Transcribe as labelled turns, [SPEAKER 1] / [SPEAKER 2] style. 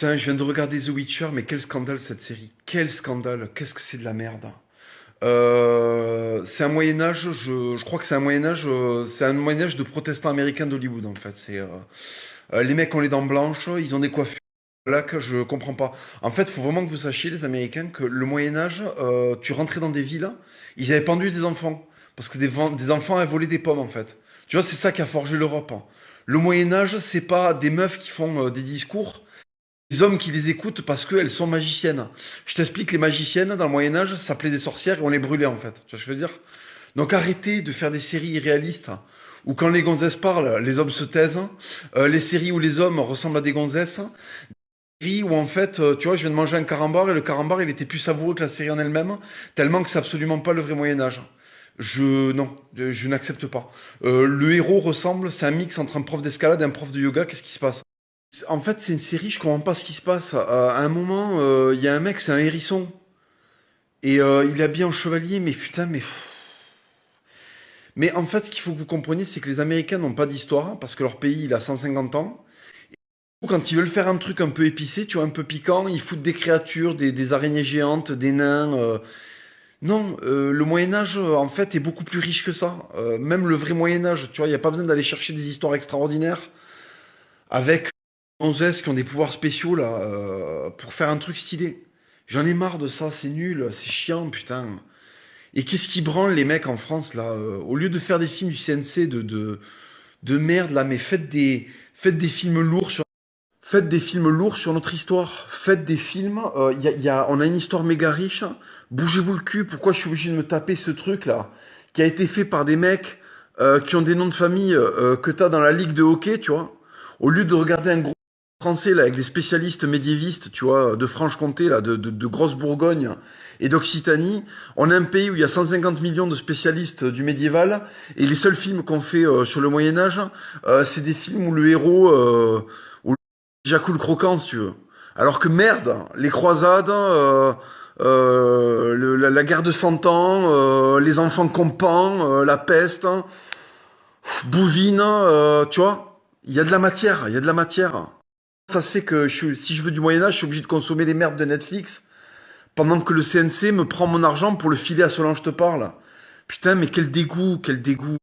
[SPEAKER 1] Putain, je viens de regarder The Witcher, mais quel scandale cette série. Quel scandale. Qu'est-ce que c'est de la merde. C'est un Moyen-Âge, je crois que c'est un Moyen-Âge de protestants américains d'Hollywood en fait. Les mecs ont les dents blanches, ils ont des coiffures. Là que je comprends pas. En fait, il faut vraiment que vous sachiez, les Américains, que le Moyen-Âge, tu rentrais dans des villes, ils avaient pendu des enfants. Parce que des enfants avaient volé des pommes en fait. Tu vois, c'est ça qui a forgé l'Europe. Le Moyen-Âge, c'est pas des meufs qui font des discours, des hommes qui les écoutent parce qu'elles sont magiciennes. Je t'explique, les magiciennes, dans le Moyen-Âge, ça s'appelait des sorcières et on les brûlait en fait. Tu vois ce que je veux dire? Donc arrêtez de faire des séries irréalistes où quand les gonzesses parlent, les hommes se taisent. Les séries où les hommes ressemblent à des gonzesses. Séries où en fait, tu vois, je viens de manger un carambar et le carambar il était plus savoureux que la série en elle-même, tellement que c'est absolument pas le vrai Moyen-Âge. Non, je n'accepte pas. Le héros ressemble, c'est un mix entre un prof d'escalade et un prof de yoga, qu'est-ce qui se passe? En fait, c'est une série, je comprends pas ce qui se passe. À un moment, il y a un mec, c'est un hérisson. Et il est habillé en chevalier, mais putain, mais. Mais en fait, ce qu'il faut que vous compreniez, c'est que les Américains n'ont pas d'histoire, parce que leur pays, il a 150 ans. Quand ils veulent faire un truc un peu épicé, tu vois, un peu piquant, ils foutent des créatures, des araignées géantes, des nains. Non, le Moyen-Âge, en fait, est beaucoup plus riche que ça. Même le vrai Moyen-Âge, tu vois, il n'y a pas besoin d'aller chercher des histoires extraordinaires avec 11 qui ont des pouvoirs spéciaux, là, pour faire un truc stylé. J'en ai marre de ça, c'est nul, c'est chiant, putain. Et qu'est-ce qui branle les mecs en France, là au lieu de faire des films du CNC de merde, là, mais faites des films lourds sur. Faites des films lourds sur notre histoire. Faites des films. On a une histoire méga riche. Bougez-vous le cul. Pourquoi je suis obligé de me taper ce truc-là qui a été fait par des mecs qui ont des noms de famille que t'as dans la ligue de hockey, tu vois. Au lieu de regarder un gros français là avec des spécialistes médiévistes, tu vois, de Franche-Comté là, de grosse Bourgogne et d'Occitanie, on a un pays où il y a 150 millions de spécialistes du médiéval et les seuls films qu'on fait sur le Moyen Âge, c'est des films où le héros j'acoule croquant, si tu veux. Alors que merde, les croisades, la guerre de 100 ans, les enfants compans, la peste, Bouvines, tu vois, il y a de la matière, il y a de la matière. Ça se fait que si je veux du Moyen-Âge, je suis obligé de consommer les merdes de Netflix, pendant que le CNC me prend mon argent pour le filer à Solange te parle. Putain, mais quel dégoût, quel dégoût.